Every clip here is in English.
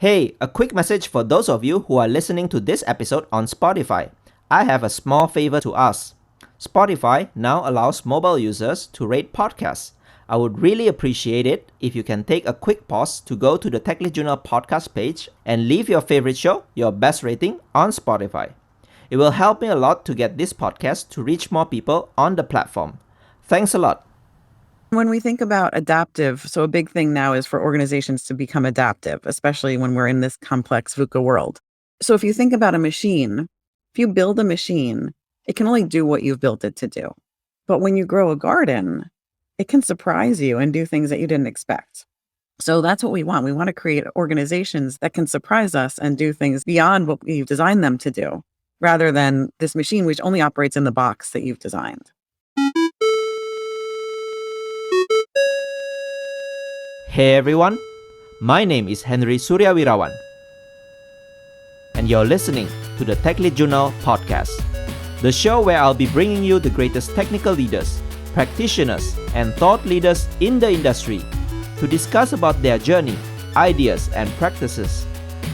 Hey, a quick message for those of you who are listening to this episode on Spotify. I have a small favor to ask. Spotify now allows mobile users to rate podcasts. I would really appreciate it if you can take a quick pause to go to the Tech Lead Journal podcast page and leave your favorite show, your best rating on Spotify. It will help me a lot to get this podcast to reach more people on the platform. Thanks a lot. When we think about adaptive, so a big thing now is for organizations to become adaptive, especially when we're in this complex VUCA world. So if you think about a machine, if you build a machine, it can only do what you've built it to do. But when you grow a garden, it can surprise you and do things that you didn't expect. So that's what we want. We want to create organizations that can surprise us and do things beyond what we've designed them to do, rather than this machine which only operates in the box that you've designed. Hey everyone, my name is Henry Suryawirawan, and you're listening to the Tech Lead Journal podcast, the show where I'll be bringing you the greatest technical leaders, practitioners, and thought leaders in the industry to discuss about their journey, ideas, and practices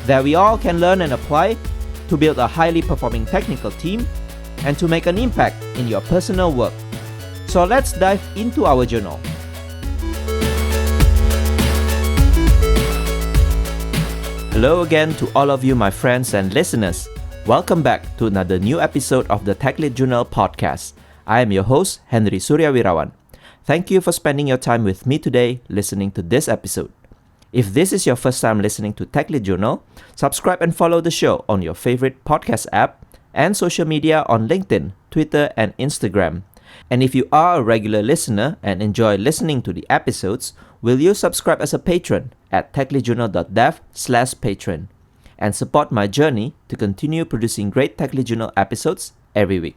that we all can learn and apply to build a highly performing technical team and to make an impact in your personal work. So let's dive into our journal. Hello again to all of you, my friends and listeners. Welcome back to another new episode of the Tech Lead Journal podcast. I am your host, Henry Suryawirawan. Thank you for spending your time with me today listening to this episode. If this is your first time listening to Tech Lead Journal, subscribe and follow the show on your favorite podcast app and social media on LinkedIn, Twitter, and Instagram. And if you are a regular listener and enjoy listening to the episodes, will you subscribe as a patron at techleadjournal.dev/patron and support my journey to continue producing great Tech Lead Journal episodes every week.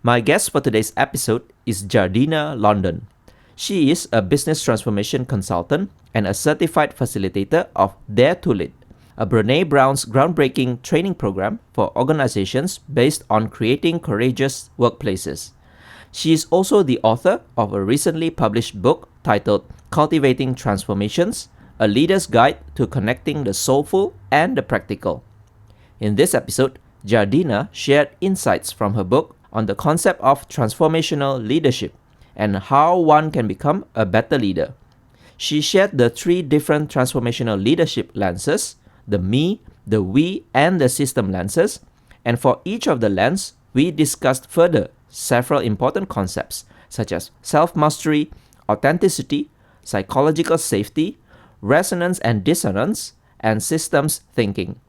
My guest for today's episode is Jardena London. She is a business transformation consultant and a certified facilitator of Dare to Lead, a Brené Brown's groundbreaking training program for organizations based on creating courageous workplaces. She is also the author of a recently published book titled Cultivating Transformations, a leader's guide to connecting the soulful and the practical. In this episode, Jardena shared insights from her book on the concept of transformational leadership and how one can become a better leader. She shared the 3 different transformational leadership lenses, the me, the we, and the system lenses, and for each of the lenses, we discussed further several important concepts such as self-mastery, authenticity, psychological safety, resonance and dissonance, and systems thinking.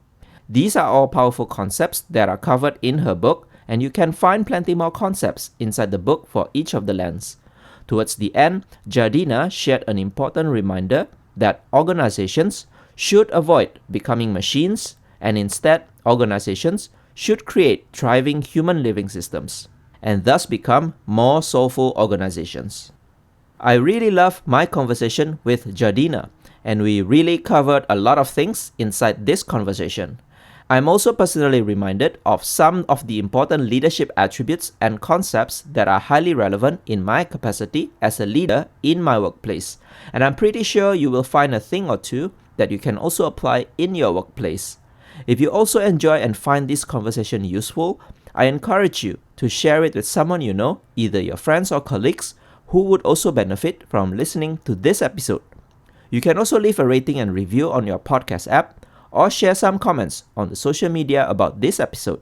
These are all powerful concepts that are covered in her book, and you can find plenty more concepts inside the book for each of the lenses. Towards the end, Jardena shared an important reminder that organizations should avoid becoming machines, and instead, organizations should create thriving human living systems and thus become more soulful organizations. I really love my conversation with Jardena, and we really covered a lot of things inside this conversation. I'm also personally reminded of some of the important leadership attributes and concepts that are highly relevant in my capacity as a leader in my workplace, and I'm pretty sure you will find a thing or two that you can also apply in your workplace. If you also enjoy and find this conversation useful, I encourage you to share it with someone you know, either your friends or colleagues, who would also benefit from listening to this episode. You can also leave a rating and review on your podcast app or share some comments on the social media about this episode.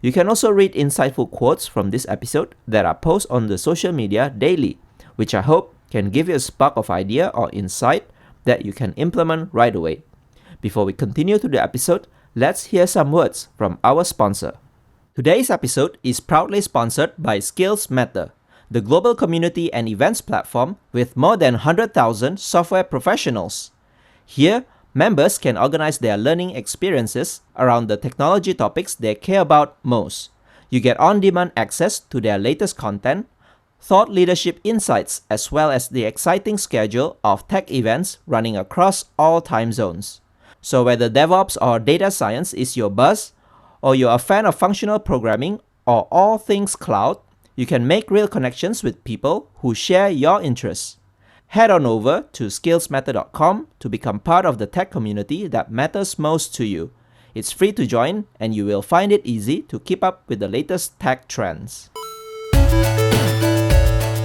You can also read insightful quotes from this episode that are posted on the social media daily, which I hope can give you a spark of idea or insight that you can implement right away. Before we continue to the episode, let's hear some words from our sponsor. Today's episode is proudly sponsored by Skills Matter, the global community and events platform with more than 100,000 software professionals. Here, members can organize their learning experiences around the technology topics they care about most. You get on-demand access to their latest content, thought leadership insights, as well as the exciting schedule of tech events running across all time zones. So whether DevOps or data science is your buzz, or you're a fan of functional programming or all things cloud, you can make real connections with people who share your interests. Head on over to scalesmatter.com to become part of the tech community that matters most to you. It's free to join, and you will find it easy to keep up with the latest tech trends.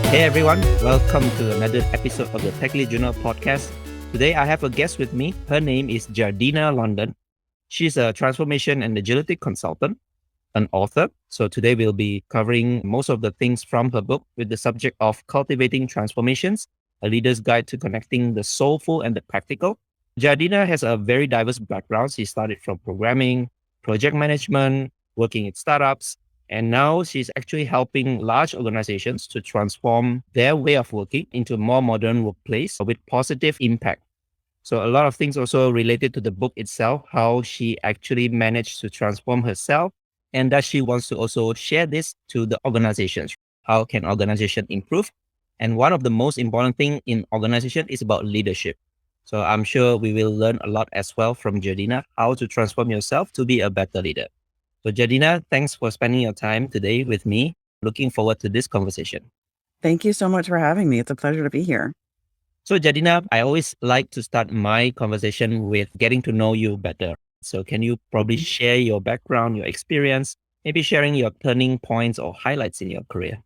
Hey everyone, welcome to another episode of the Tech Lead Journal podcast. Today I have a guest with me. Her name is Jardena London. She's a transformation and agility consultant, an author. So today we'll be covering most of the things from her book with the subject of Cultivating Transformations, a leader's guide to connecting the soulful and the practical. Jardena has a very diverse background. She started from programming, project management, working in startups, and now she's actually helping large organizations to transform their way of working into a more modern workplace with positive impact. So a lot of things also related to the book itself, how she actually managed to transform herself, and that she wants to also share this to the organizations. How can organization improve? And one of the most important thing in organization is about leadership. So I'm sure we will learn a lot as well from Jardena, how to transform yourself to be a better leader. So Jardena, thanks for spending your time today with me. Looking forward to this conversation. Thank you so much for having me. It's a pleasure to be here. So Jardena, I always like to start my conversation with getting to know you better. So can you probably share your background, your experience, maybe sharing your turning points or highlights in your career?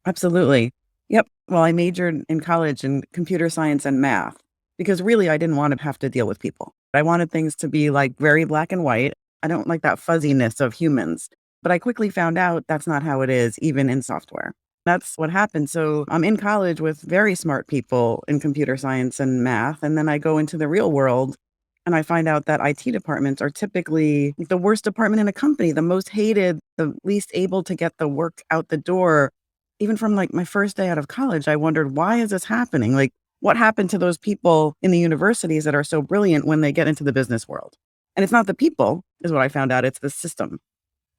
Absolutely. Yep. Well, I majored in college in computer science and math because really I didn't want to have to deal with people. I wanted things to be like very black and white. I don't like that fuzziness of humans. But I quickly found out that's not how it is, even in software. That's what happened. So I'm in college with very smart people in computer science and math. And then I go into the real world and I find out that IT departments are typically the worst department in a company, the most hated, the least able to get the work out the door. Even from like my first day out of college, I wondered, why is this happening? Like, what happened to those people in the universities that are so brilliant when they get into the business world? And it's not the people, is what I found out. It's the system.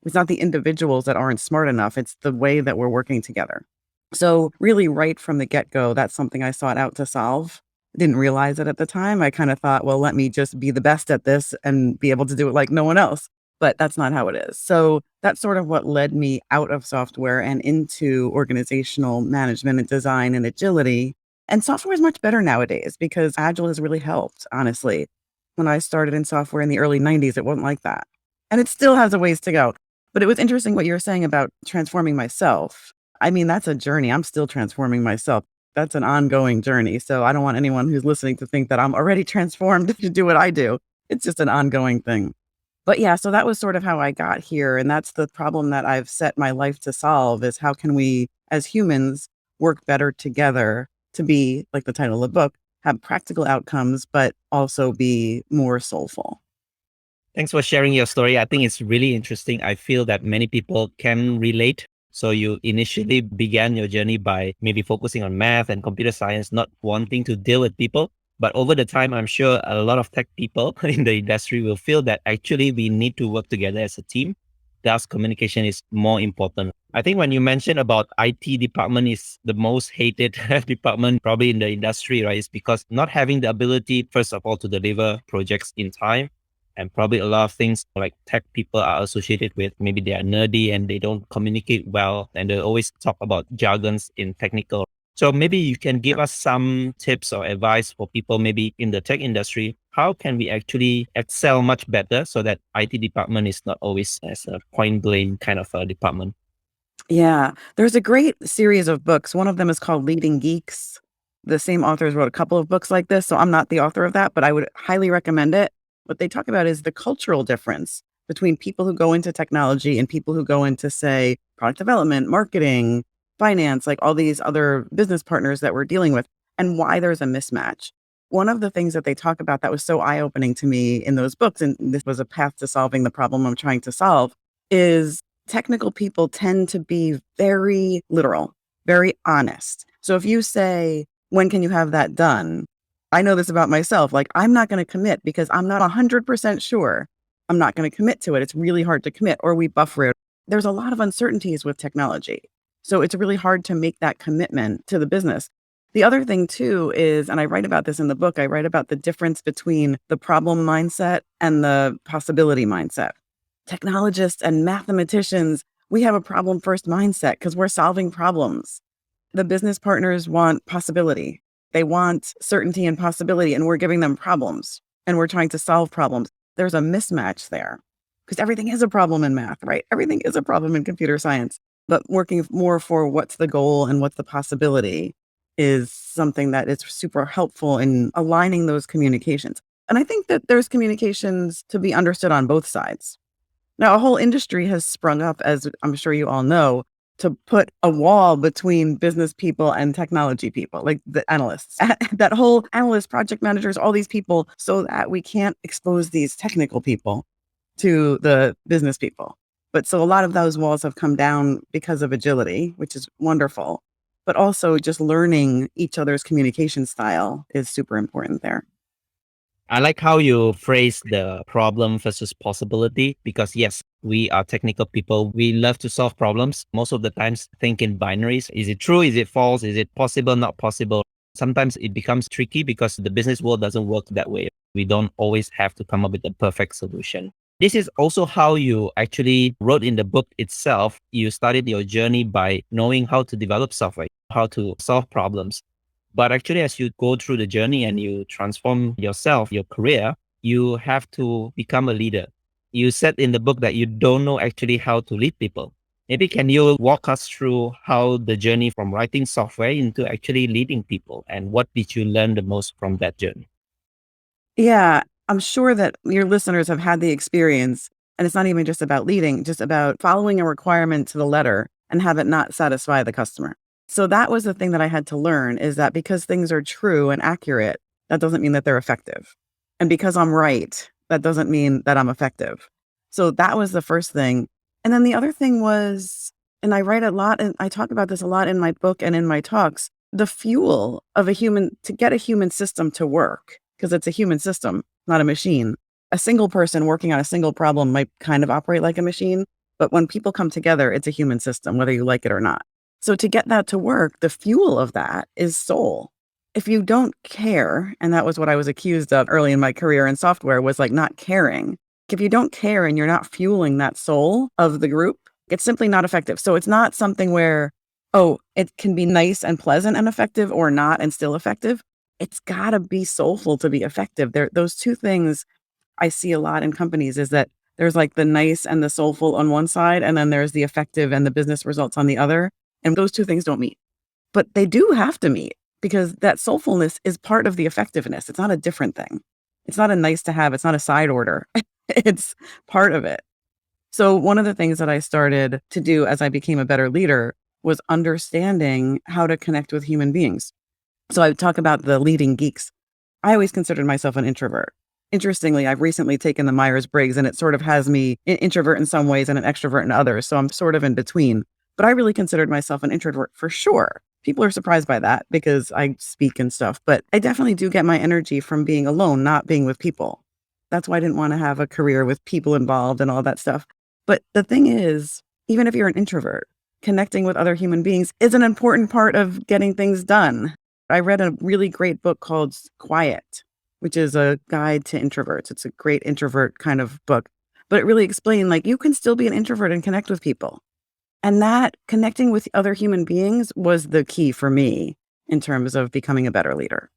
It's not the individuals that aren't smart enough. It's the way that we're working together. So really right from the get-go, that's something I sought out to solve. Didn't realize it at the time. I kind of thought, well, let me just be the best at this and be able to do it like no one else. But that's not how it is. So that's sort of what led me out of software and into organizational management and design and agility. And software is much better nowadays because Agile has really helped, honestly. When I started in software in the early 90s, it wasn't like that. And it still has a ways to go. But it was interesting what you were saying about transforming myself. I mean, that's a journey. I'm still transforming myself. That's an ongoing journey. So I don't want anyone who's listening to think that I'm already transformed to do what I do. It's just an ongoing thing. But yeah, so that was sort of how I got here. And that's the problem that I've set my life to solve is how can we, as humans, work better together to be, like the title of the book, have practical outcomes, but also be more soulful. Thanks for sharing your story. I think it's really interesting. I feel that many people can relate. So you initially began your journey by maybe focusing on math and computer science, not wanting to deal with people. But over the time, I'm sure a lot of tech people in the industry will feel that actually we need to work together as a team. Thus, communication is more important. I think when you mentioned about IT department is the most hated department probably in the industry, right? It's because not having the ability, first of all, to deliver projects in time. And probably a lot of things like tech people are associated with, maybe they are nerdy and they don't communicate well. And they always talk about jargons in technical. So maybe you can give us some tips or advice for people maybe in the tech industry. How can we actually excel much better so that IT department is not always as a point blame kind of a department? Yeah, there's a great series of books. One of them is called Leading Geeks. The same authors wrote a couple of books like this. So I'm not the author of that, but I would highly recommend it. What they talk about is the cultural difference between people who go into technology and people who go into, say, product development, marketing, finance, like all these other business partners that we're dealing with, and why there's a mismatch. One of the things that they talk about that was so eye-opening to me in those books, and this was a path to solving the problem I'm trying to solve, is technical people tend to be very literal, very honest. So if you say, when can you have that done? I know this about myself. Like, I'm not going to commit because I'm not 100% sure. I'm not going to commit to it. It's really hard to commit, or we buffer it. There's a lot of uncertainties with technology. So it's really hard to make that commitment to the business. The other thing too is, and I write about this in the book, I write about the difference between the problem mindset and the possibility mindset. Technologists and mathematicians, we have a problem first mindset because we're solving problems. The business partners want possibility. They want certainty and possibility, and we're giving them problems and we're trying to solve problems. There's a mismatch there because everything is a problem in math, right? Everything is a problem in computer science, but working more for what's the goal and what's the possibility is something that is super helpful in aligning those communications. And I think that there's communications to be understood on both sides. Now, a whole industry has sprung up, as I'm sure you all know, to put a wall between business people and technology people, like the analysts. That whole analysts, project managers, all these people, so that we can't expose these technical people to the business people. But so a lot of those walls have come down because of agility, which is wonderful. But also just learning each other's communication style is super important there. I like how you phrase the problem versus possibility because yes, we are technical people. We love to solve problems. Most of the times think in binaries. Is it true? Is it false? Is it possible? Not possible? Sometimes it becomes tricky because the business world doesn't work that way. We don't always have to come up with a perfect solution. This is also how you actually wrote in the book itself. You started your journey by knowing how to develop software, how to solve problems. But actually, as you go through the journey and you transform yourself, your career, you have to become a leader. You said in the book that you don't know actually how to lead people. Maybe can you walk us through how the journey from writing software into actually leading people and what did you learn the most from that journey? Yeah, I'm sure that your listeners have had the experience, and it's not even just about leading, just about following a requirement to the letter and have it not satisfy the customer. So that was the thing that I had to learn is that because things are true and accurate, that doesn't mean that they're effective. And because I'm right, that doesn't mean that I'm effective. So that was the first thing. And then the other thing was, and I write a lot, and I talk about this a lot in my book and in my talks, the fuel of a human to get a human system to work, because it's a human system, not a machine. A single person working on a single problem might kind of operate like a machine, but when people come together, it's a human system, whether you like it or not. So to get that to work, the fuel of that is soul. If you don't care, and that was what I was accused of early in my career in software, was like not caring. If you don't care and you're not fueling that soul of the group, it's simply not effective. So it's not something where, oh, it can be nice and pleasant and effective or not and still effective. It's got to be soulful to be effective. Those two things I see a lot in companies is that there's like the nice and the soulful on one side, and then there's the effective and the business results on the other. And those two things don't meet, but they do have to meet because that soulfulness is part of the effectiveness. It's not a different thing. It's not a nice to have. It's not a side order. It's part of it. So one of the things that I started to do as I became a better leader was understanding how to connect with human beings. So I would talk about the leading geeks. I always considered myself an introvert. Interestingly, I've recently taken the Myers-Briggs and it sort of has me an introvert in some ways and an extrovert in others. So I'm sort of in between. But I really considered myself an introvert for sure. People are surprised by that because I speak and stuff, but I definitely do get my energy from being alone, not being with people. That's why I didn't want to have a career with people involved and all that stuff. But the thing is, even if you're an introvert, connecting with other human beings is an important part of getting things done. I read a really great book called Quiet, which is a guide to introverts. It's a great introvert kind of book, but it really explained like you can still be an introvert and connect with people. And that connecting with other human beings was the key for me in terms of becoming a better leader.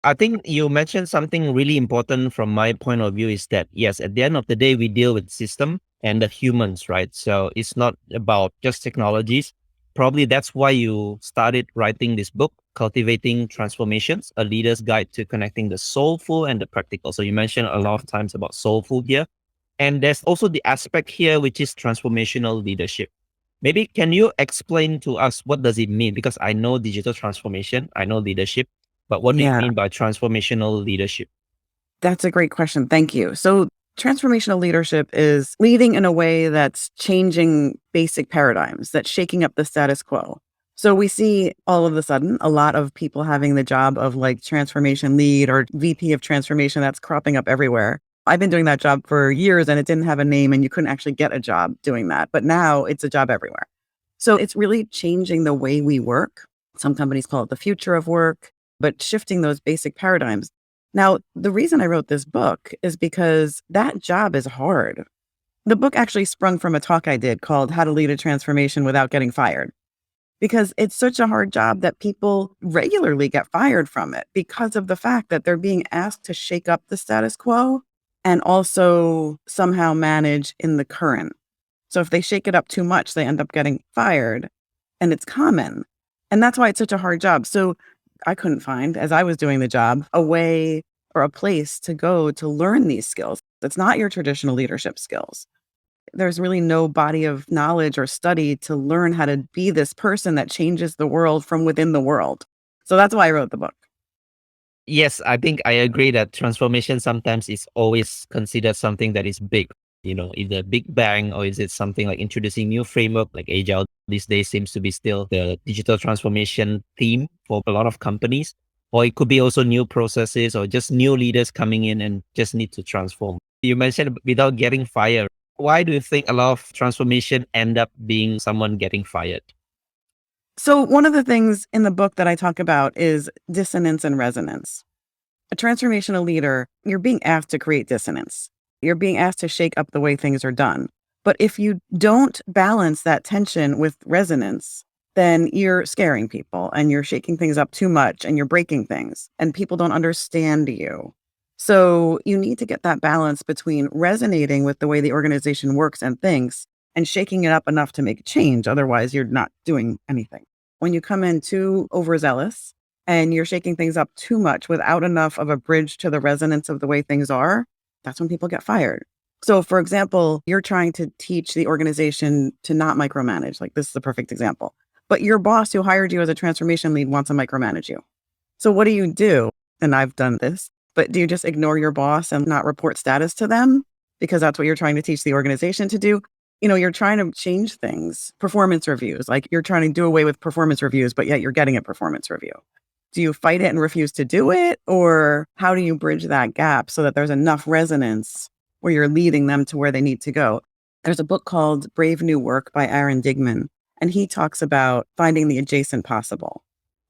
I think you mentioned something really important from my point of view is that, yes, at the end of the day, we deal with system and the humans, right? So it's not about just technologies. Probably that's why you started writing this book, Cultivating Transformations, a leader's guide to connecting the soulful and the practical. So you mentioned a lot of times about soulful here. And there's also the aspect here, which is transformational leadership. Maybe can you explain to us what does it mean? Because I know digital transformation, I know leadership, but what do you Yeah, mean by transformational leadership? that's a great question. Thank you. So, transformational leadership is leading in a way that's changing basic paradigms, that's shaking up the status quo. So, we see all of a sudden a lot of people having the job of like transformation lead or VP of transformation that's cropping up everywhere. I've been doing that job for years and it didn't have a name and you couldn't actually get a job doing that. But now it's a job everywhere. So, it's really changing the way we work. Some companies call it the future of work, but shifting those basic paradigms. Now, the reason I wrote this book is because that job is hard. The book actually sprung from a talk I did called How to Lead a Transformation Without Getting Fired. because it's such a hard job that people regularly get fired from it because of the fact that they're being asked to shake up the status quo and also somehow manage in the current. So if they shake it up too much, they end up getting fired, and it's common. And that's why it's such a hard job. So I couldn't find, as I was doing the job, a way or a place to go to learn these skills. It's not your traditional leadership skills. There's really no body of knowledge or study to learn how to be this person that changes the world from within the world. So that's why I wrote the book. Yes, I think I agree that transformation sometimes is always considered something that is big, either big bang, or is it something like introducing new framework like agile these days seems to be still the digital transformation theme for a lot of companies. Or it could be also new processes or just new leaders coming in and just need to transform. You mentioned without getting fired. Why do you think a lot of transformation end up being someone getting fired? So one of the things in the book that I talk about is dissonance and resonance. A transformational leader, you're being asked to create dissonance. You're being asked to shake up the way things are done. But if you don't balance that tension with resonance, then you're scaring people and you're shaking things up too much and you're breaking things and people don't understand you. So you need to get that balance between resonating with the way the organization works and thinks and shaking it up enough to make a change. Otherwise, you're not doing anything. When you come in too overzealous and you're shaking things up too much without enough of a bridge to the resonance of the way things are, that's when people get fired. So, for example, you're trying to teach the organization to not micromanage. Like, this is a perfect example. But your boss who hired you as a transformation lead wants to micromanage you. So, what do? And I've done this, but do you just ignore your boss and not report status to them? Because that's what you're trying to teach the organization to do. You're trying to change things, performance reviews, like you're trying to do away with performance reviews, but yet you're getting a performance review. Do you fight it and refuse to do it? Or how do you bridge that gap so that there's enough resonance where you're leading them to where they need to go? There's a book called Brave New Work by Aaron Digman, and he talks about finding the adjacent possible.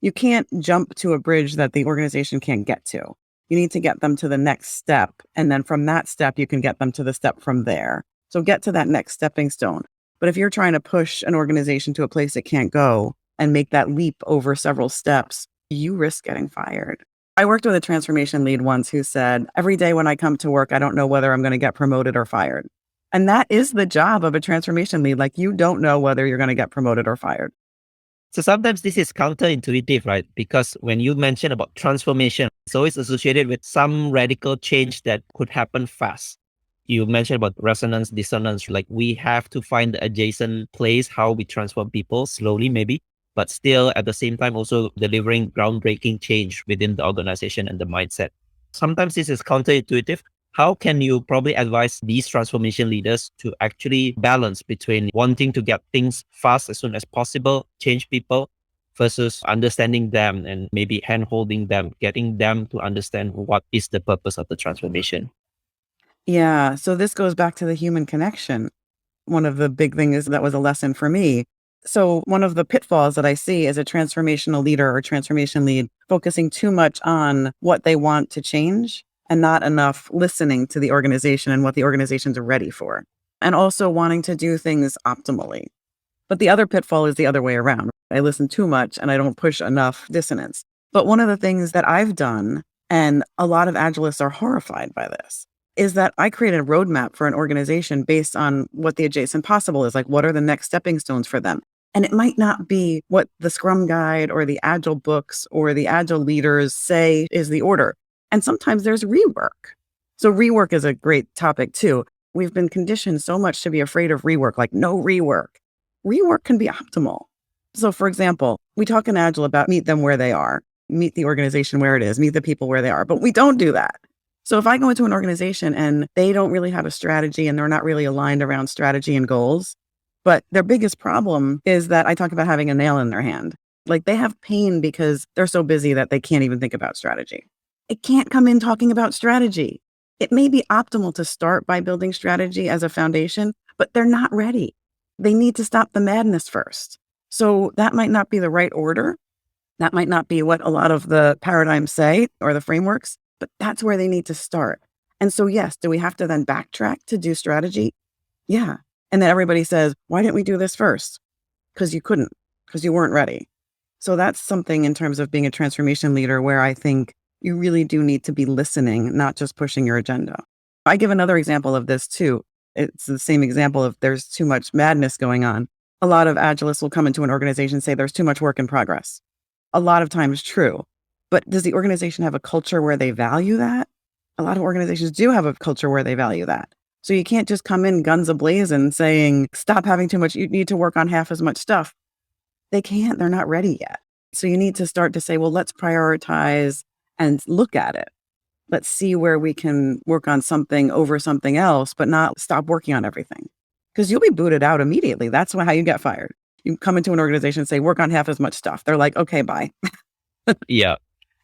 You can't jump to a bridge that the organization can't get to. You need to get them to the next step. And then from that step, you can get them to the step from there. So get to that next stepping stone. But if you're trying to push an organization to a place it can't go and make that leap over several steps, you risk getting fired. I worked with a transformation lead once who said, every day when I come to work, I don't know whether I'm going to get promoted or fired. And that is the job of a transformation lead. Like, you don't know whether you're going to get promoted or fired. So sometimes this is counterintuitive, right? Because when you mention about transformation, it's always associated with some radical change that could happen fast. You mentioned about resonance, dissonance, like we have to find the adjacent place, how we transform people slowly, maybe, but still at the same time also delivering groundbreaking change within the organization and the mindset. Sometimes this is counterintuitive. How can you probably advise these transformation leaders to actually balance between wanting to get things fast as soon as possible, change people, versus understanding them and maybe hand holding them, getting them to understand what is the purpose of the transformation? Yeah. So this goes back to the human connection. One of the big things that was a lesson for me. So one of the pitfalls that I see as a transformational leader or transformation lead focusing too much on what they want to change and not enough listening to the organization and what the organizations are ready for, and also wanting to do things optimally. But the other pitfall is the other way around. I listen too much and I don't push enough dissonance. But one of the things that I've done, and a lot of agilists are horrified by this, is that I created a roadmap for an organization based on what the adjacent possible is. Like, what are the next stepping stones for them? And it might not be what the Scrum Guide or the Agile books or the Agile leaders say is the order. And sometimes there's rework. So rework is a great topic too. We've been conditioned so much to be afraid of rework, like no rework. Rework can be optimal. So for example, we talk in Agile about meet them where they are, meet the organization where it is, meet the people where they are, but we don't do that. So if I go into an organization and they don't really have a strategy and they're not really aligned around strategy and goals, but their biggest problem is that I talk about having a nail in their hand. Like, they have pain because they're so busy that they can't even think about strategy. It can't come in talking about strategy. It may be optimal to start by building strategy as a foundation, but they're not ready. They need to stop the madness first. So that might not be the right order. That might not be what a lot of the paradigms say or the frameworks, but that's where they need to start. And so, yes, do we have to then backtrack to do strategy? Yeah. And then everybody says, why didn't we do this first? Because you couldn't. because you weren't ready. So that's something in terms of being a transformation leader where I think you really do need to be listening, not just pushing your agenda. I give another example of this too. It's the same example of there's too much madness going on. A lot of agilists will come into an organization and say there's too much work in progress. A lot of times true. But does the organization have a culture where they value that? A lot of organizations do have a culture where they value that. So you can't just come in guns a-blazing saying, stop having too much, you need to work on half as much stuff. They can't, they're not ready yet. So you need to start to say, well, let's prioritize and look at it. Let's see where we can work on something over something else, but not stop working on everything. Because you'll be booted out immediately. That's how you get fired. You come into an organization and say, work on half as much stuff. They're like, okay, bye. Yeah.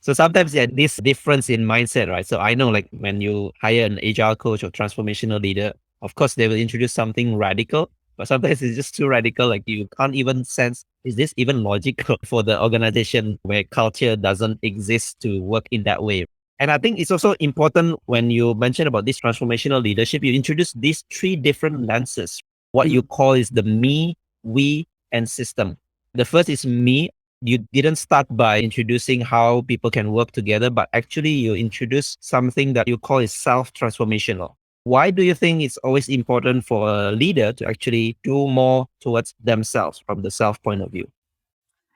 So sometimes, yeah, this difference in mindset, right? So I know, like, when you hire an agile coach or transformational leader, of course, they will introduce something radical, but sometimes it's just too radical. Like, you can't even sense, is this even logical for the organization where culture doesn't exist to work in that way? And I think it's also important when you mention about this transformational leadership, you introduce these three different lenses. What you call is the me, we, and system. The first is me. You didn't start by introducing how people can work together, but actually you introduce something that you call is self-transformational. Why do you think it's always important for a leader to actually do more towards themselves from the self point of view?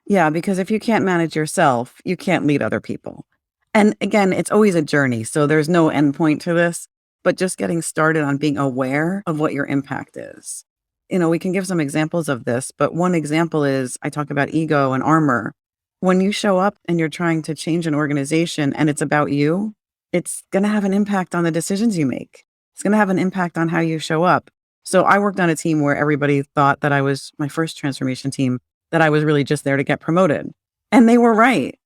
Yeah, because if you can't manage yourself, you can't lead other people. And again, it's always a journey. So there's no end point to this, but just getting started on being aware of what your impact is. We can give some examples of this, but one example is I talk about ego and armor. When you show up and you're trying to change an organization and it's about you, it's going to have an impact on the decisions you make. It's going to have an impact on how you show up. So I worked on a team where everybody thought that I was my first transformation team, that I was really just there to get promoted. And they were right.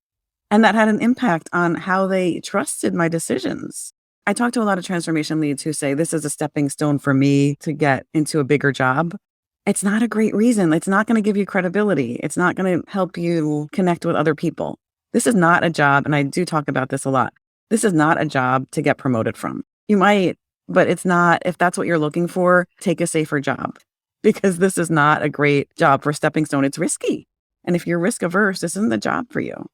And that had an impact on how they trusted my decisions. I talk to a lot of transformation leads who say, this is a stepping stone for me to get into a bigger job. It's not a great reason. It's not going to give you credibility. It's not going to help you connect with other people. This is not a job, and I do talk about this a lot. This is not a job to get promoted from. You might, but it's not. If that's what you're looking for, take a safer job, because this is not a great job for stepping stone. It's risky. And if you're risk averse, this isn't the job for you.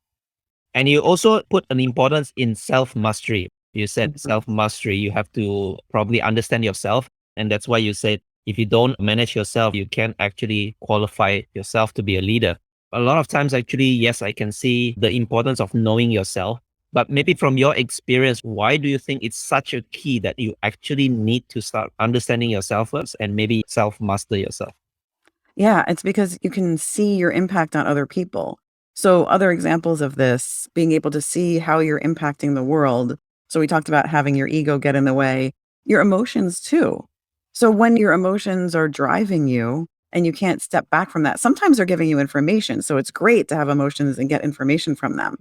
And you also put an importance in self-mastery. You said Mhm. self-mastery, you have to probably understand yourself. And that's why you said, if you don't manage yourself, you can't actually qualify yourself to be a leader. A lot of times, actually, yes, I can see the importance of knowing yourself. But maybe from your experience, why do you think it's such a key that you actually need to start understanding yourself first and maybe self-master yourself? Yeah, it's because you can see your impact on other people. So other examples of this, being able to see how you're impacting the world. So we talked about having your ego get in the way, your emotions too. So when your emotions are driving you and you can't step back from that, sometimes they're giving you information. So it's great to have emotions and get information from them.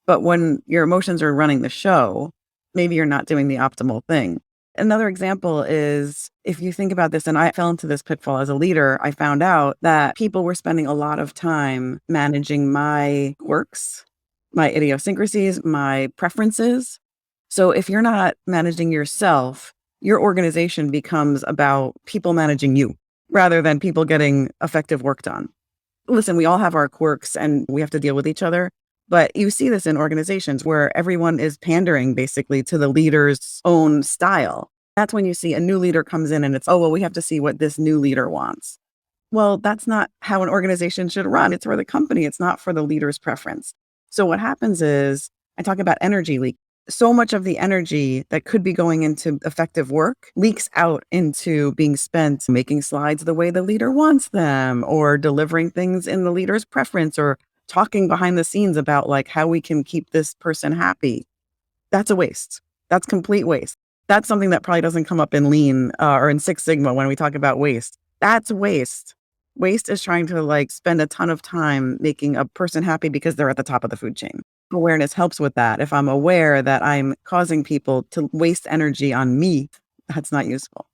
But when your emotions are running the show, maybe you're not doing the optimal thing. Another example is if you think about this, and I fell into this pitfall as a leader, I found out that people were spending a lot of time managing my quirks, my idiosyncrasies, my preferences. So if you're not managing yourself, your organization becomes about people managing you rather than people getting effective work done. Listen, we all have our quirks and we have to deal with each other. But you see this in organizations where everyone is pandering basically to the leader's own style. That's when you see a new leader comes in and it's, oh, well, we have to see what this new leader wants. Well, that's not how an organization should run. It's for the company. It's not for the leader's preference. So what happens is I talk about energy leak. So much of the energy that could be going into effective work leaks out into being spent making slides the way the leader wants them, or delivering things in the leader's preference, or talking behind the scenes about like how we can keep this person happy. That's a waste. That's complete waste. That's something that probably doesn't come up in Lean or in Six Sigma when we talk about waste. That's waste. Waste is trying to like spend a ton of time making a person happy because they're at the top of the food chain. Awareness helps with that. If I'm aware that I'm causing people to waste energy on me, that's not useful.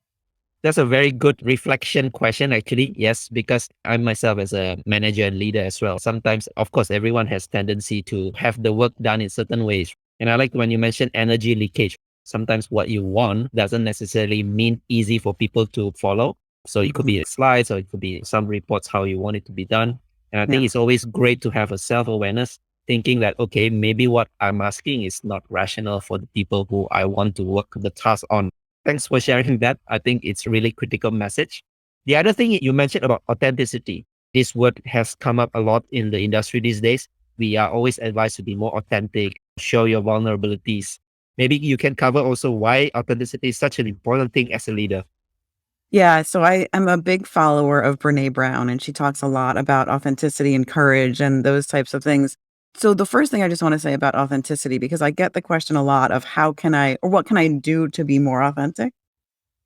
That's a very good reflection question, actually. Yes, because I myself as a manager and leader as well. Sometimes, of course, everyone has tendency to have the work done in certain ways. And I like when you mention energy leakage. Sometimes what you want doesn't necessarily mean easy for people to follow. So it could be slides or it could be some reports, how you want it to be done. And I Yeah. think it's always great to have a self-awareness, thinking that, okay, maybe what I'm asking is not rational for the people who I want to work the task on. Thanks for sharing that. I think it's a really critical message. The other thing you mentioned about authenticity, this word has come up a lot in the industry these days. We are always advised to be more authentic, show your vulnerabilities. Maybe you can cover also why authenticity is such an important thing as a leader. Yeah, so I am a big follower of Brene Brown, and she talks a lot about authenticity and courage and those types of things. So the first thing I just want to say about authenticity, because I get the question a lot of how can I or what can I do to be more authentic?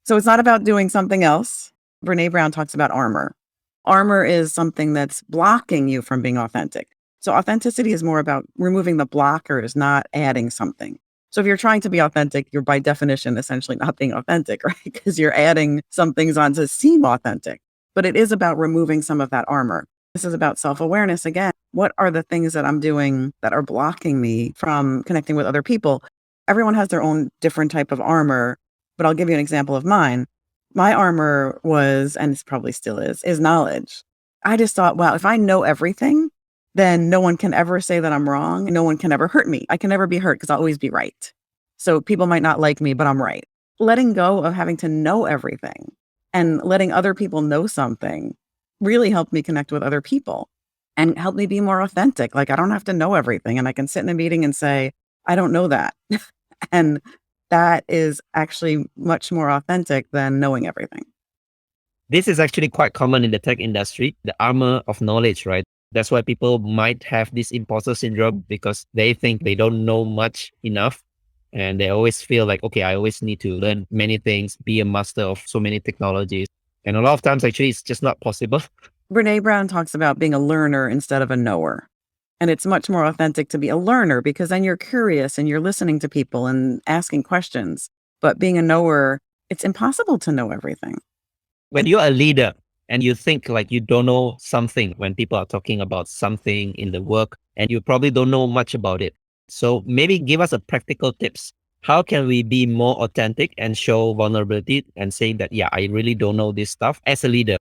So it's not about doing something else. Brene Brown talks about armor. Armor is something that's blocking you from being authentic. So authenticity is more about removing the blockers, not adding something. So if you're trying to be authentic, you're by definition essentially not being authentic, right? Because you're adding some things on to seem authentic. But it is about removing some of that armor. This is about self-awareness again. What are the things that I'm doing that are blocking me from connecting with other people? Everyone has their own different type of armor, but I'll give you an example of mine. My armor was, and it probably still is knowledge. I just thought, wow, if I know everything, then no one can ever say that I'm wrong. No one can ever hurt me. I can never be hurt because I'll always be right. So people might not like me, but I'm right. Letting go of having to know everything and letting other people know something really helped me connect with other people and helped me be more authentic. Like I don't have to know everything and I can sit in a meeting and say, I don't know that. And that is actually much more authentic than knowing everything. This is actually quite common in the tech industry, the armor of knowledge, right? That's why people might have this imposter syndrome because they think they don't know much enough. And they always feel like, okay, I always need to learn many things, be a master of so many technologies. And a lot of times, actually, it's just not possible. Brene Brown talks about being a learner instead of a knower. And it's much more authentic to be a learner because then you're curious and you're listening to people and asking questions. But being a knower, it's impossible to know everything. When you're a leader and you think like you don't know something when people are talking about something in the work and you probably don't know much about it. So maybe give us a practical tips. How can we be more authentic and show vulnerability and saying that, yeah, I really don't know this stuff as a leader?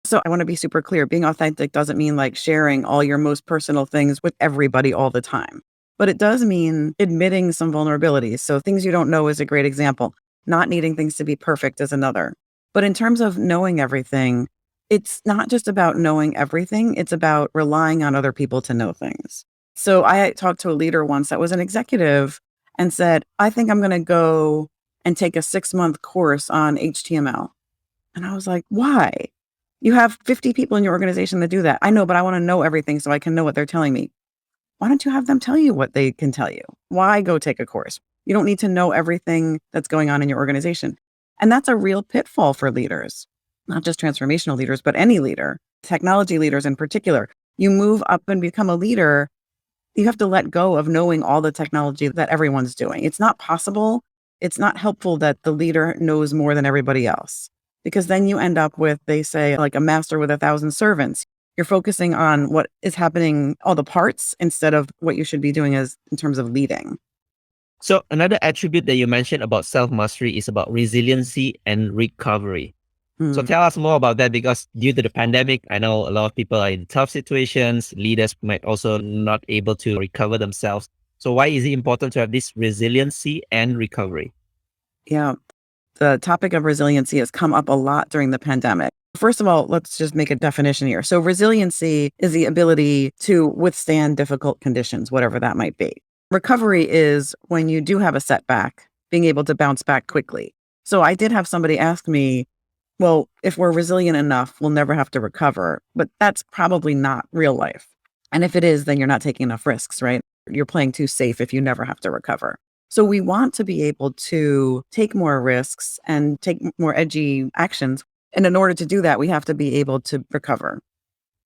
So I want to be super clear. Being authentic doesn't mean like sharing all your most personal things with everybody all the time. But it does mean admitting some vulnerabilities. So things you don't know is a great example. Not needing things to be perfect is another. But in terms of knowing everything, it's not just about knowing everything. It's about relying on other people to know things. So I talked to a leader once that was an executive and said, I think I'm going to go and take a 6-month course on HTML. And I was like, why? You have 50 people in your organization that do that. I know, but I want to know everything so I can know what they're telling me. Why don't you have them tell you what they can tell you? Why go take a course? You don't need to know everything that's going on in your organization. And that's a real pitfall for leaders, not just transformational leaders, but any leader, technology leaders in particular. You move up and become a leader, you have to let go of knowing all the technology that everyone's doing. It's not possible. It's not helpful that the leader knows more than everybody else because then you end up with, they say, like a master with 1,000 servants. You're focusing on what is happening, all the parts, instead of what you should be doing as in terms of leading. So another attribute that you mentioned about self-mastery is about resiliency and recovery. So Hmm. tell us more about that because due to the pandemic, I know a lot of people are in tough situations. Leaders might also not able to recover themselves. So why is it important to have this resiliency and recovery? Yeah. The topic of resiliency has come up a lot during the pandemic. First of all, let's just make a definition here. So resiliency is the ability to withstand difficult conditions, whatever that might be. Recovery is when you do have a setback, being able to bounce back quickly. So I did have somebody ask me, well, if we're resilient enough, we'll never have to recover. But that's probably not real life. And if it is, then you're not taking enough risks, right? You're playing too safe if you never have to recover. So we want to be able to take more risks and take more edgy actions. And in order to do that, we have to be able to recover.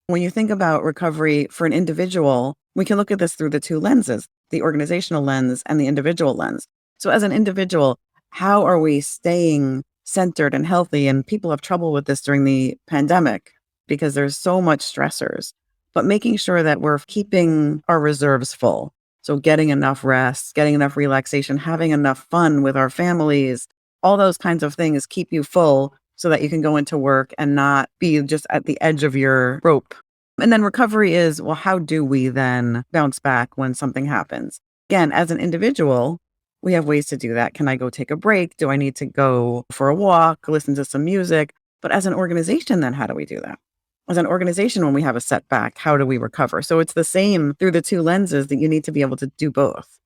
When you think about recovery for an individual, we can look at this through the two lenses, the organizational lens and the individual lens. So as an individual, how are we staying centered and healthy? And people have trouble with this during the pandemic because there's so much stressors, but making sure that we're keeping our reserves full. So getting enough rest, getting enough relaxation, having enough fun with our families, all those kinds of things keep you full so that you can go into work and not be just at the edge of your rope. And then recovery is, well, how do we then bounce back when something happens? Again, as an individual, we have ways to do that. Can I go take a break? Do I need to go for a walk, listen to some music? But as an organization, then how do we do that? As an organization, when we have a setback, how do we recover? So it's the same through the two lenses that you need to be able to do both.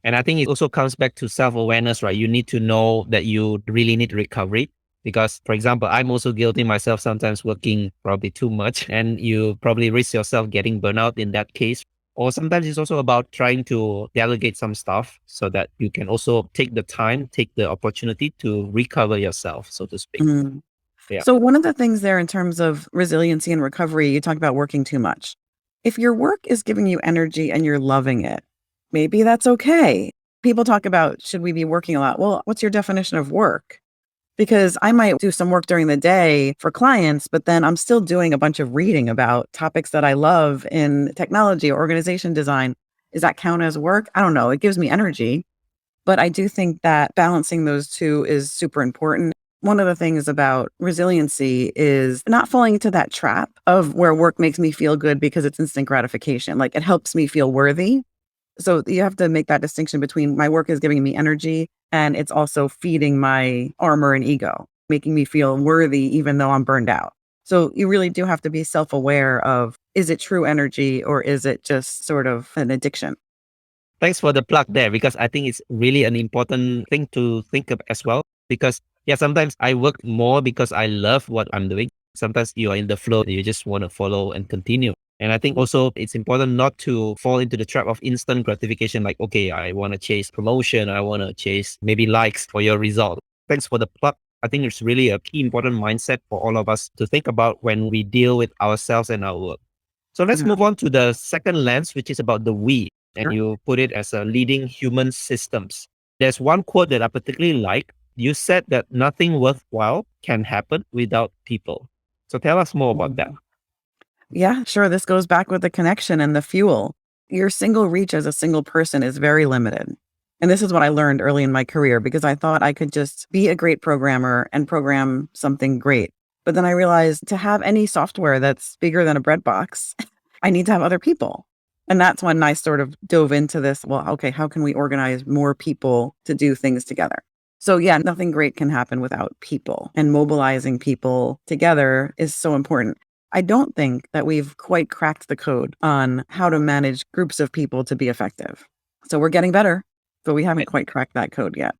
And I think it also comes back to self-awareness, right? You need to know that you really need recovery. Because, for example, I'm also guilty myself sometimes working probably too much, and you probably risk yourself getting burnout in that case. Or sometimes it's also about trying to delegate some stuff so that you can also take the time, take the opportunity to recover yourself, so to speak. Mm. Yeah. So one of the things there in terms of resiliency and recovery, you talk about working too much. If your work is giving you energy and you're loving it, maybe that's okay. People talk about, should we be working a lot? Well, what's your definition of work? Because I might do some work during the day for clients, but then I'm still doing a bunch of reading about topics that I love in technology or organization design. Does that count as work? I don't know. It gives me energy. But I do think that balancing those two is super important. One of the things about resiliency is not falling into that trap of where work makes me feel good because it's instant gratification. Like it helps me feel worthy. So you have to make that distinction between my work is giving me energy and it's also feeding my armor and ego, making me feel worthy even though I'm burned out. So you really do have to be self-aware of, is it true energy or is it just sort of an addiction? Thanks for the plug there, because I think it's really an important thing to think of as well. Because yeah, sometimes I work more because I love what I'm doing. Sometimes you are in the flow, you just want to follow and continue. And I think also it's important not to fall into the trap of instant gratification. Like, okay, I want to chase promotion. I want to chase maybe likes for your result. Thanks for the plug. I think it's really a key important mindset for all of us to think about when we deal with ourselves and our work. So let's Yeah. move on to the second lens, which is about the we. And Sure. you put it as a leading human systems. There's one quote that I particularly like. You said that nothing worthwhile can happen without people. So tell us more about that. Mhm. Yeah, sure. This goes back with the connection and the fuel. Your single reach as a single person is very limited. And this is what I learned early in my career because I thought I could just be a great programmer and program something great. But then I realized to have any software that's bigger than a bread box, I need to have other people. And that's when I sort of dove into this. Well, okay, how can we organize more people to do things together? So, yeah, nothing great can happen without people, and mobilizing people together is so important. I don't think that we've quite cracked the code on how to manage groups of people to be effective. So we're getting better, but we haven't quite cracked that code yet.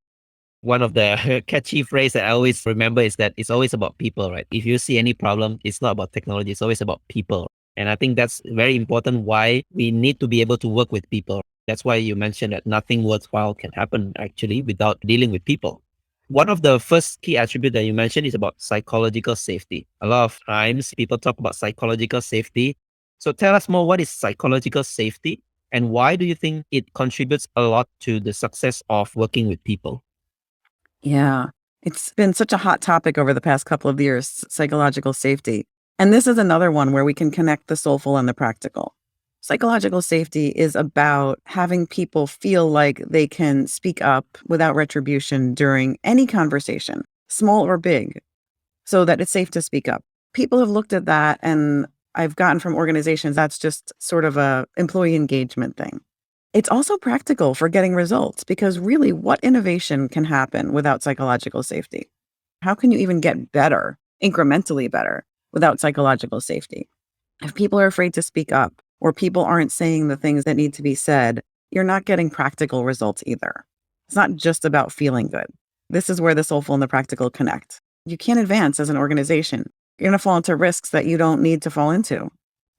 One of the catchy phrase that I always remember is that it's always about people, right? If you see any problem, it's not about technology, it's always about people. And I think that's very important why we need to be able to work with people. That's why you mentioned that nothing worthwhile can happen actually without dealing with people. One of the first key attribute that you mentioned is about psychological safety. A lot of times people talk about psychological safety. So tell us more, what is psychological safety and why do you think it contributes a lot to the success of working with people? Yeah. It's been such a hot topic over the past couple of years, psychological safety. And this is another one where we can connect the soulful and the practical. Psychological safety is about having people feel like they can speak up without retribution during any conversation, small or big, so that it's safe to speak up. People have looked at that and I've gotten from organizations that's just sort of a employee engagement thing. It's also practical for getting results because really what innovation can happen without psychological safety? How can you even get better, incrementally better without psychological safety? If people are afraid to speak up or people aren't saying the things that need to be said, you're not getting practical results either. It's not just about feeling good. This is where the soulful and the practical connect. You can't advance as an organization. You're going to fall into risks that you don't need to fall into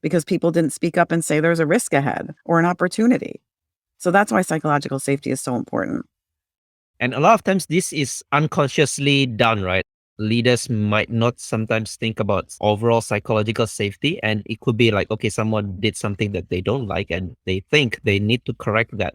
because people didn't speak up and say there's a risk ahead or an opportunity. So that's why psychological safety is so important. And a lot of times this is unconsciously done, right? Leaders might not sometimes think about overall psychological safety. And it could be like, okay, someone did something that they don't like and they think they need to correct that.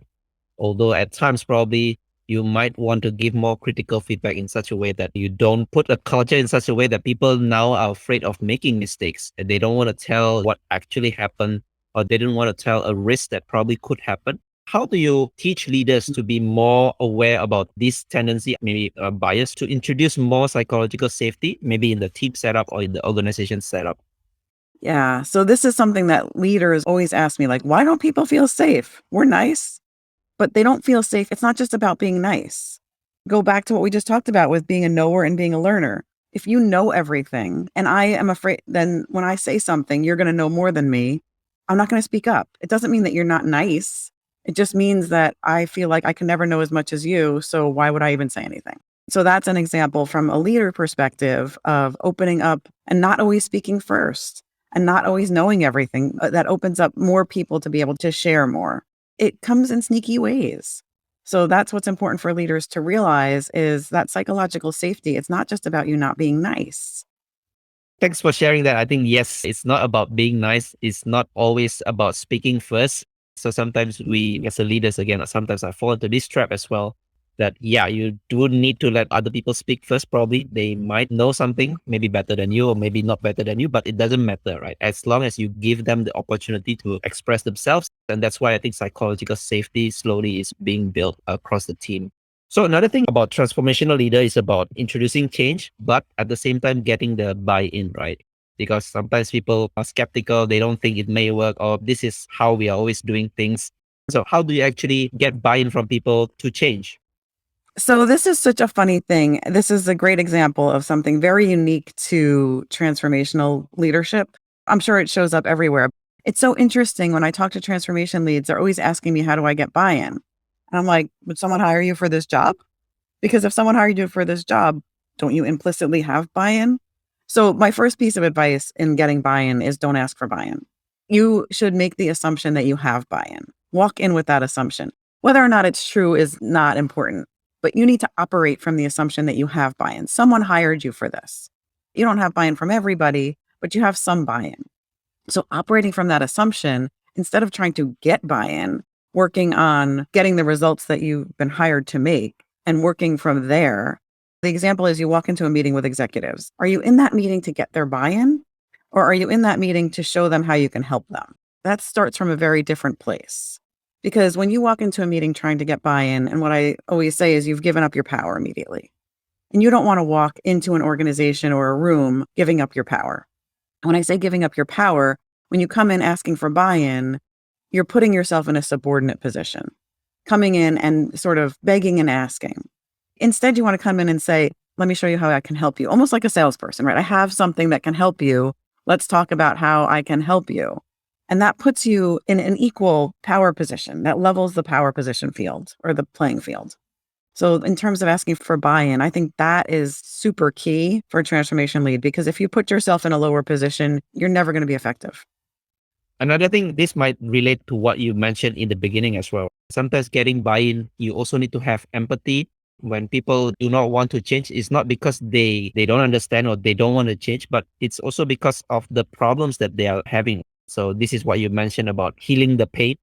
Although at times, probably you might want to give more critical feedback in such a way that you don't put a culture in such a way that people now are afraid of making mistakes. And they don't want to tell what actually happened, or they don't want to tell a risk that probably could happen. How do you teach leaders to be more aware about this tendency, maybe a bias, to introduce more psychological safety, maybe in the team setup or in the organization setup? Yeah. So this is something that leaders always ask me, like, why don't people feel safe? We're nice, but they don't feel safe. It's not just about being nice. Go back to what we just talked about with being a knower and being a learner. If you know everything and I am afraid, then when I say something, you're going to know more than me. I'm not going to speak up. It doesn't mean that you're not nice. It just means that I feel like I can never know as much as you. So why would I even say anything? So that's an example from a leader perspective of opening up and not always speaking first and not always knowing everything. That opens up more people to be able to share more. It comes in sneaky ways. So that's what's important for leaders to realize is that psychological safety. It's not just about you not being nice. Thanks for sharing that. I think, yes, it's not about being nice. It's not always about speaking first. So sometimes we, as a leaders, again, sometimes I fall into this trap as well. That, yeah, you do need to let other people speak first. Probably they might know something, maybe better than you or maybe not better than you, but it doesn't matter, right? As long as you give them the opportunity to express themselves. And that's why I think psychological safety slowly is being built across the team. So another thing about transformational leader is about introducing change, but at the same time getting the buy-in, right? Because sometimes people are skeptical, they don't think it may work, or this is how we are always doing things. So how do you actually get buy-in from people to change? So this is such a funny thing. This is a great example of something very unique to transformational leadership. I'm sure it shows up everywhere. It's so interesting when I talk to transformation leads, they're always asking me, how do I get buy-in? And I'm like, would someone hire you for this job? Because if someone hired you for this job, don't you implicitly have buy-in? So my first piece of advice in getting buy-in is don't ask for buy-in. You should make the assumption that you have buy-in. Walk in with that assumption. Whether or not it's true is not important, but you need to operate from the assumption that you have buy-in. Someone hired you for this. You don't have buy-in from everybody, but you have some buy-in. So operating from that assumption, instead of trying to get buy-in, working on getting the results that you've been hired to make and working from there. The example is you walk into a meeting with executives. Are you in that meeting to get their buy-in? Or are you in that meeting to show them how you can help them? That starts from a very different place. Because when you walk into a meeting trying to get buy-in, and what I always say is you've given up your power immediately. And you don't want to walk into an organization or a room giving up your power. When I say giving up your power, when you come in asking for buy-in, you're putting yourself in a subordinate position, coming in and sort of begging and asking. Instead, you want to come in and say, let me show you how I can help you, almost like a salesperson, right? I have something that can help you. Let's talk about how I can help you. And that puts you in an equal power position that levels the power position field or the playing field. So in terms of asking for buy-in, I think that is super key for a transformation lead, because if you put yourself in a lower position, you're never going to be effective. Another thing, this might relate to what you mentioned in the beginning as well. Sometimes getting buy-in, you also need to have empathy. When people do not want to change, it's not because they don't understand or they don't want to change, but it's also because of the problems that they are having. So this is what you mentioned about healing the pain.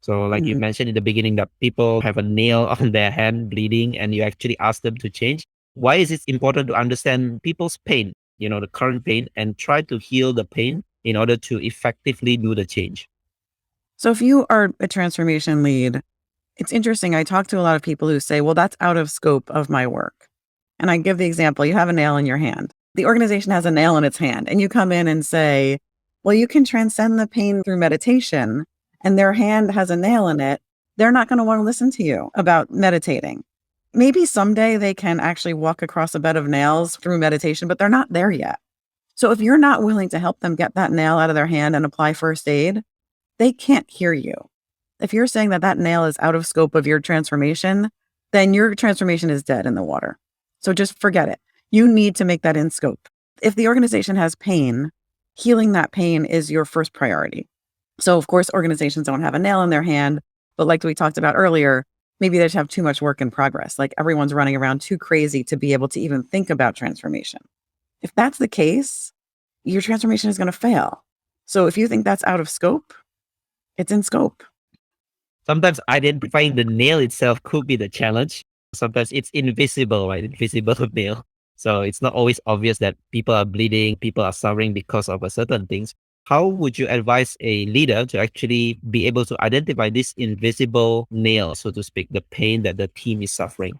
So like you Mhm. mentioned in the beginning that people have a nail on their hand bleeding and you actually ask them to change. Why is it important to understand people's pain, the current pain, and try to heal the pain in order to effectively do the change? So if you are a transformation lead, it's interesting. I talk to a lot of people who say, well, that's out of scope of my work. And I give the example, you have a nail in your hand. The organization has a nail in its hand, and you come in and say, well, you can transcend the pain through meditation, and their hand has a nail in it. They're not going to want to listen to you about meditating. Maybe someday they can actually walk across a bed of nails through meditation, but they're not there yet. So if you're not willing to help them get that nail out of their hand and apply first aid, they can't hear you. If you're saying that that nail is out of scope of your transformation, then your transformation is dead in the water. So just forget it. You need to make that in scope. If the organization has pain, healing that pain is your first priority. So of course, organizations don't have a nail in their hand, but like we talked about earlier, maybe they just have too much work in progress. Like everyone's running around too crazy to be able to even think about transformation. If that's the case, your transformation is going to fail. So if you think that's out of scope, it's in scope. Sometimes identifying the nail itself could be the challenge. Sometimes it's invisible, right? Invisible nail. So it's not always obvious that people are bleeding, people are suffering because of a certain things. How would you advise a leader to actually be able to identify this invisible nail, so to speak, the pain that the team is suffering?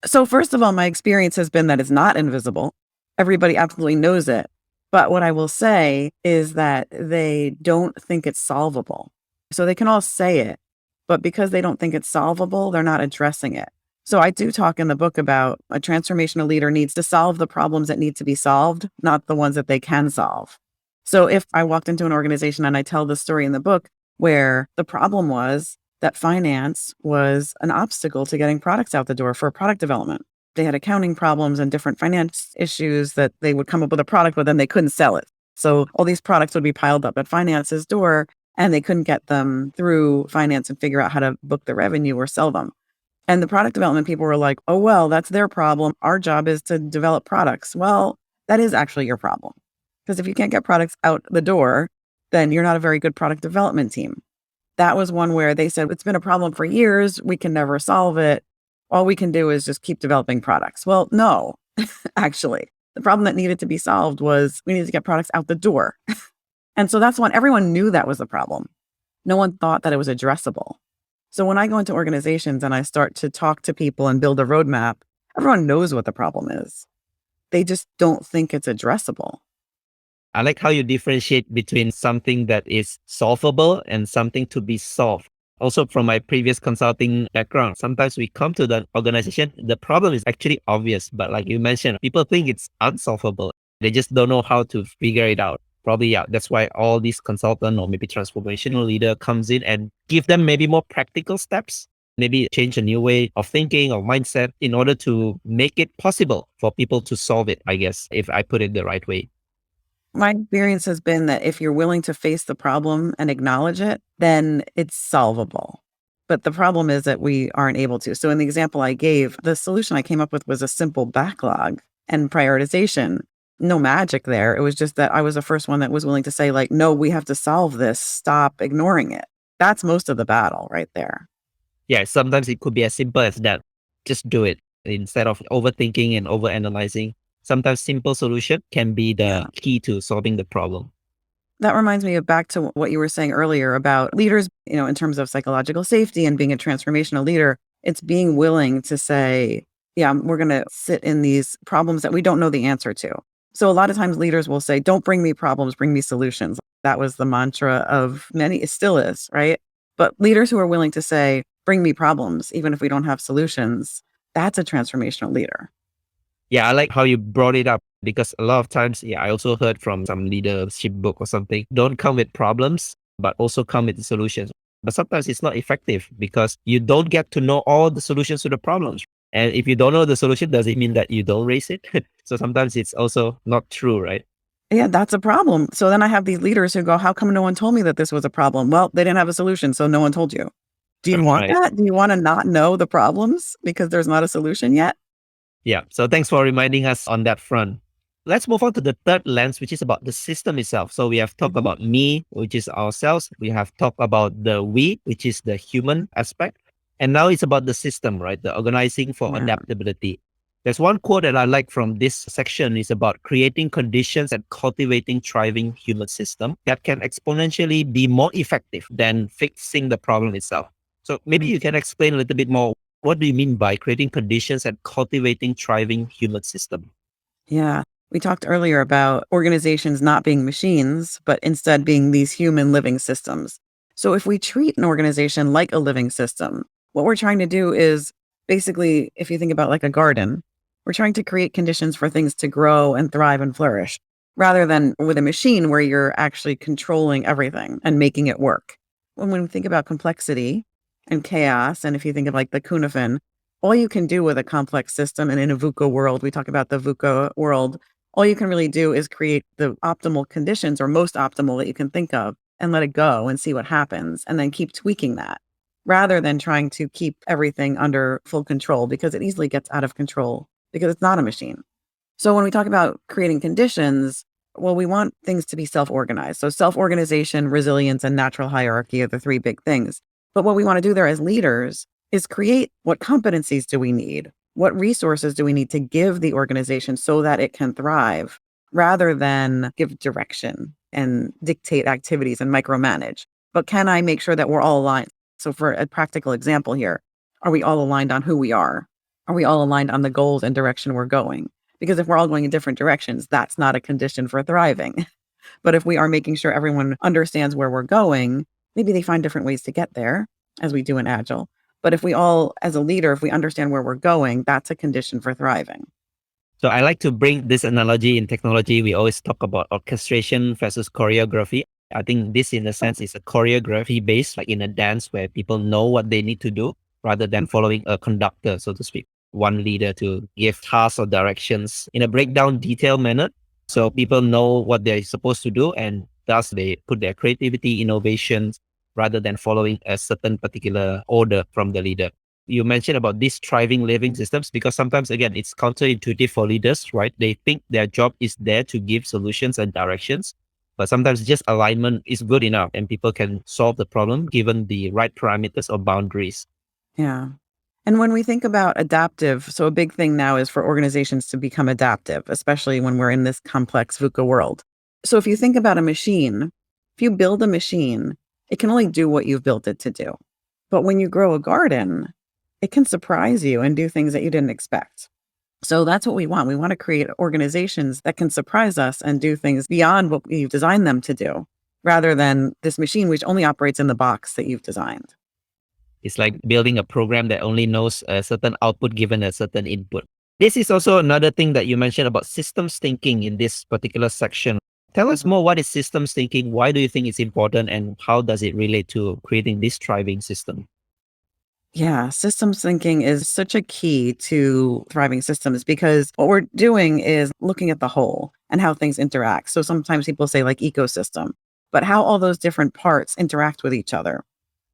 So first of all, my experience has been that it's not invisible. Everybody absolutely knows it. But what I will say is that they don't think it's solvable. So they can all say it, but because they don't think it's solvable, they're not addressing it. So I do talk in the book about a transformational leader needs to solve the problems that need to be solved, not the ones that they can solve. So if I walked into an organization and I tell the story in the book where the problem was that finance was an obstacle to getting products out the door for product development. They had accounting problems and different finance issues that they would come up with a product, but then they couldn't sell it. So all these products would be piled up at finance's door and they couldn't get them through finance and figure out how to book the revenue or sell them. And the product development people were like, oh, well, that's their problem. Our job is to develop products. Well, that is actually your problem. Because if you can't get products out the door, then you're not a very good product development team. That was one where they said, it's been a problem for years. We can never solve it. All we can do is just keep developing products. Well, no, actually, the problem that needed to be solved was we needed to get products out the door. And so that's when everyone knew that was the problem. No one thought that it was addressable. So when I go into organizations and I start to talk to people and build a roadmap, everyone knows what the problem is. They just don't think it's addressable. I like how you differentiate between something that is solvable and something to be solved. Also, from my previous consulting background, sometimes we come to the organization, the problem is actually obvious, but like you mentioned, people think it's unsolvable. They just don't know how to figure it out. Probably, yeah, that's why all these consultant or maybe transformational leader comes in and give them maybe more practical steps, maybe change a new way of thinking or mindset in order to make it possible for people to solve it, I guess, if I put it the right way. My experience has been that if you're willing to face the problem and acknowledge it, then it's solvable. But the problem is that we aren't able to. So in the example I gave, the solution I came up with was a simple backlog and prioritization. No magic there. It was just that I was the first one that was willing to say, like, no, we have to solve this. Stop ignoring it. That's most of the battle right there. Yeah, sometimes it could be as simple as that. Just do it instead of overthinking and overanalyzing. Sometimes simple solution can be the key to solving the problem. That reminds me of back to what you were saying earlier about leaders, in terms of psychological safety and being a transformational leader. It's being willing to say, yeah, we're going to sit in these problems that we don't know the answer to. So a lot of times leaders will say, don't bring me problems, bring me solutions. That was the mantra of many, it still is, right? But leaders who are willing to say, bring me problems, even if we don't have solutions, that's a transformational leader. Yeah, I like how you brought it up because a lot of times, yeah, I also heard from some leadership book or something, don't come with problems, but also come with the solutions. But sometimes it's not effective because you don't get to know all the solutions to the problems. And if you don't know the solution, does it mean that you don't raise it? So sometimes it's also not true, right? Yeah, that's a problem. So then I have these leaders who go, how come no one told me that this was a problem? Well, they didn't have a solution, so no one told you. Do you want Right. that? Do you want to not know the problems because there's not a solution yet? Yeah. So thanks for reminding us on that front. Let's move on to the third lens, which is about the system itself. So we have talked Mhm. about me, which is ourselves. We have talked about the we, which is the human aspect. And now it's about the system, right? The organizing for Yeah. adaptability. There's one quote that I like from this section is about creating conditions and cultivating thriving human system that can exponentially be more effective than fixing the problem itself. So maybe you can explain a little bit more. What do you mean by creating conditions and cultivating thriving human system? Yeah. We talked earlier about organizations not being machines, but instead being these human living systems. So if we treat an organization like a living system, what we're trying to do is basically, if you think about like a garden, we're trying to create conditions for things to grow and thrive and flourish rather than with a machine where you're actually controlling everything and making it work. When we think about complexity and chaos, and if you think of like the Kunafin, all you can do with a complex system and in a VUCA world, we talk about the VUCA world, all you can really do is create the optimal conditions or most optimal that you can think of and let it go and see what happens and then keep tweaking that rather than trying to keep everything under full control because it easily gets out of control because it's not a machine. So when we talk about creating conditions, well, we want things to be self-organized. So self-organization, resilience, and natural hierarchy are the three big things. But what we want to do there as leaders is create what competencies do we need? What resources do we need to give the organization so that it can thrive rather than give direction and dictate activities and micromanage? But can I make sure that we're all aligned? So for a practical example here, are we all aligned on who we are? Are we all aligned on the goals and direction we're going? Because if we're all going in different directions, that's not a condition for thriving. But if we are making sure everyone understands where we're going, maybe they find different ways to get there, as we do in Agile. But if we all, as a leader, if we understand where we're going, that's a condition for thriving. So I like to bring this analogy in technology. We always talk about orchestration versus choreography. I think this, in a sense, is a choreography based, like in a dance where people know what they need to do rather than following a conductor, so to speak, one leader to give tasks or directions in a breakdown detailed manner. So people know what they're supposed to do, and thus they put their creativity, innovations, rather than following a certain particular order from the leader. You mentioned about these thriving living systems, because sometimes, again, it's counterintuitive for leaders, right? They think their job is there to give solutions and directions, but sometimes just alignment is good enough and people can solve the problem given the right parameters or boundaries. Yeah. And when we think about adaptive, so a big thing now is for organizations to become adaptive, especially when we're in this complex VUCA world. So if you think about a machine, if you build a machine, it can only do what you've built it to do. But when you grow a garden, it can surprise you and do things that you didn't expect. So that's what we want. We want to create organizations that can surprise us and do things beyond what we've designed them to do, rather than this machine which only operates in the box that you've designed. It's like building a program that only knows a certain output given a certain input. This is also another thing that you mentioned about systems thinking in this particular section. Tell us more, what is systems thinking? Why do you think it's important? And how does it relate to creating this thriving system? Yeah, systems thinking is such a key to thriving systems, because what we're doing is looking at the whole and how things interact. So sometimes people say like ecosystem, but how all those different parts interact with each other.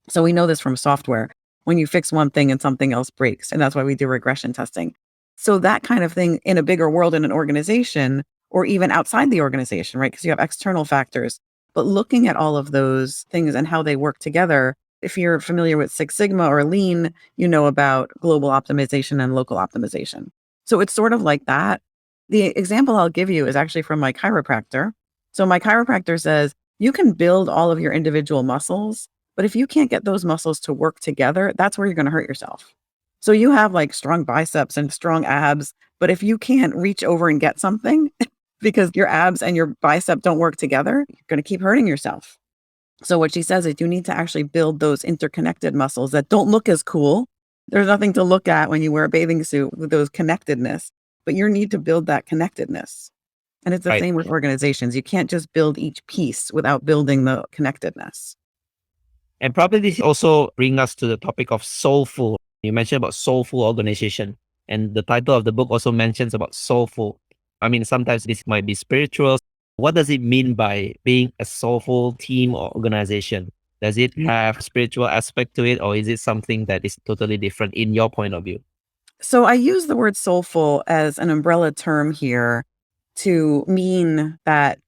So we know this from software. When you fix one thing and something else breaks, and that's why we do regression testing. So that kind of thing in a bigger world, in an organization, or even outside the organization, right? Because you have external factors. But looking at all of those things and how they work together, if you're familiar with Six Sigma or Lean, you know about global optimization and local optimization. So it's sort of like that. The example I'll give you is actually from my chiropractor. So my chiropractor says, you can build all of your individual muscles, but if you can't get those muscles to work together, that's where you're going to hurt yourself. So you have like strong biceps and strong abs, but if you can't reach over and get something because your abs and your bicep don't work together, you're going to keep hurting yourself. So what she says is you need to actually build those interconnected muscles that don't look as cool. There's nothing to look at when you wear a bathing suit with those connectedness, but you need to build that connectedness. And it's the Right. same with organizations. You can't just build each piece without building the connectedness. And probably this also brings us to the topic of soulful. You mentioned about soulful organization, and the title of the book also mentions about soulful. I mean, sometimes this might be spiritual. What does it mean by being a soulful team or organization? Does it have spiritual aspect to it, or is it something that is totally different in your point of view? So I use the word soulful as an umbrella term here to mean that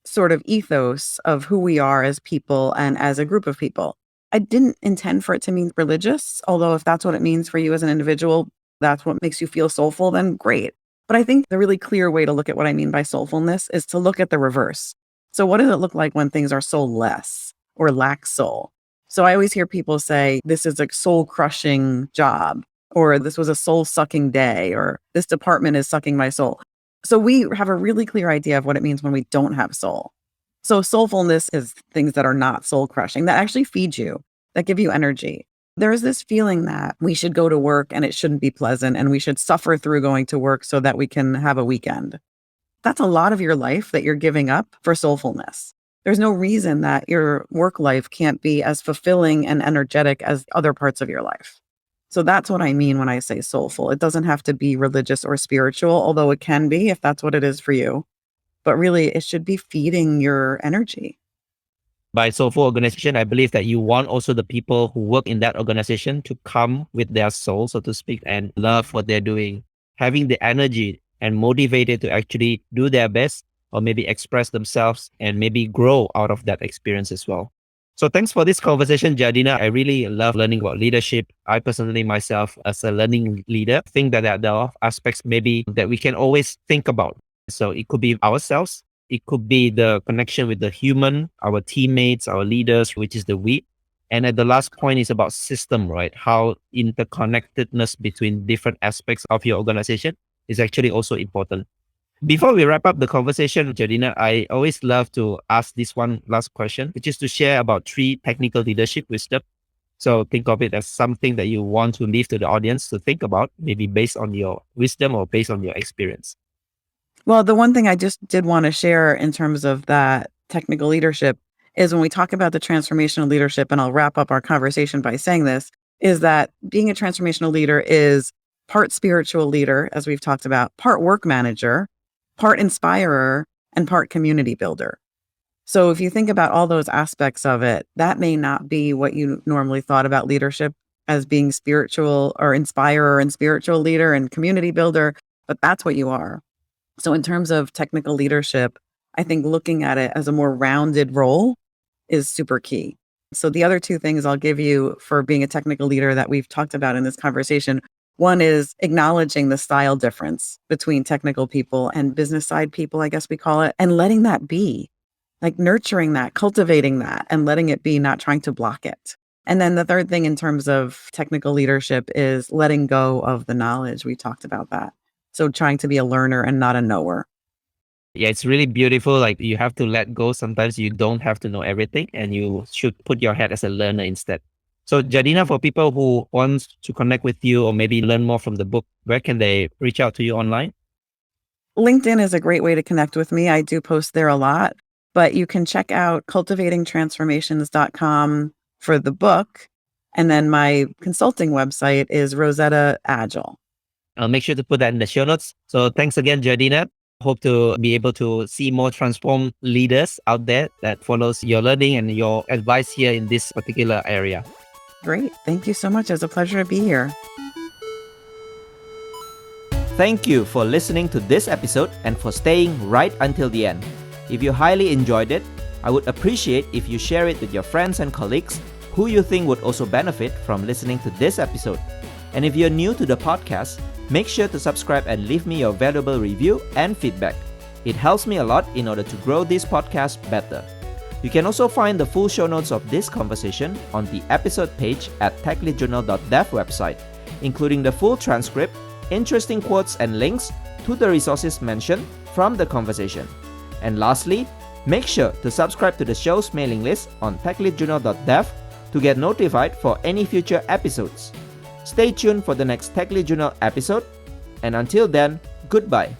sort of ethos of who we are as people and as a group of people. I didn't intend for it to mean religious, although if that's what it means for you as an individual, that's what makes you feel soulful, then great. But I think the really clear way to look at what I mean by soulfulness is to look at the reverse. So what does it look like when things are soulless or lack soul? So I always hear people say, this is a soul crushing job, or this was a soul sucking day, or this department is sucking my soul. So we have a really clear idea of what it means when we don't have soul. So soulfulness is things that are not soul crushing, that actually feed you, that give you energy. There's this feeling that we should go to work and it shouldn't be pleasant and we should suffer through going to work so that we can have a weekend. That's a lot of your life that you're giving up for soulfulness. There's no reason that your work life can't be as fulfilling and energetic as other parts of your life. So that's what I mean when I say soulful. It doesn't have to be religious or spiritual, although it can be if that's what it is for you. But really, it should be feeding your energy. By soulful organization, I believe that you want also the people who work in that organization to come with their soul, so to speak, and love what they're doing, having the energy and motivated to actually do their best or maybe express themselves and maybe grow out of that experience as well. So thanks for this conversation, Jardina. I really love learning about leadership. I personally myself, as a learning leader, think that there are a lot of aspects maybe that we can always think about. So it could be ourselves. It could be the connection with the human, our teammates, our leaders, which is the we. And at the last point is about system, right? How interconnectedness between different aspects of your organization is actually also important. Before we wrap up the conversation, Jardena, I always love to ask this one last question, which is to share about 3 technical leadership wisdom. So think of it as something that you want to leave to the audience to think about, maybe based on your wisdom or based on your experience. Well, the one thing I just did want to share in terms of that technical leadership is when we talk about the transformational leadership, and I'll wrap up our conversation by saying this, is that being a transformational leader is part spiritual leader, as we've talked about, part work manager, part inspirer, and part community builder. So if you think about all those aspects of it, that may not be what you normally thought about leadership as being spiritual or inspirer and spiritual leader and community builder, but that's what you are. So in terms of technical leadership, I think looking at it as a more rounded role is super key. So the other 2 things I'll give you for being a technical leader that we've talked about in this conversation, one is acknowledging the style difference between technical people and business side people, I guess we call it, and letting that be, like nurturing that, cultivating that, and letting it be, not trying to block it. And then the third thing in terms of technical leadership is letting go of the knowledge. We talked about that. So trying to be a learner and not a knower. Yeah, it's really beautiful. Like you have to let go. Sometimes you don't have to know everything and you should put your head as a learner instead. So Jardena, for people who want to connect with you or maybe learn more from the book, where can they reach out to you online? LinkedIn is a great way to connect with me. I do post there a lot, but you can check out cultivatingtransformations.com for the book. And then my consulting website is Rosetta Agile. I'll make sure to put that in the show notes. So thanks again, Jardena. Hope to be able to see more transformed leaders out there that follows your learning and your advice here in this particular area. Great. Thank you so much. It's a pleasure to be here. Thank you for listening to this episode and for staying right until the end. If you highly enjoyed it, I would appreciate if you share it with your friends and colleagues who you think would also benefit from listening to this episode. And if you're new to the podcast, make sure to subscribe and leave me your valuable review and feedback. It helps me a lot in order to grow this podcast better. You can also find the full show notes of this conversation on the episode page at techleadjournal.dev website, including the full transcript, interesting quotes and links to the resources mentioned from the conversation. And lastly, make sure to subscribe to the show's mailing list on techleadjournal.dev to get notified for any future episodes. Stay tuned for the next Tech Lead Journal episode, and until then, goodbye.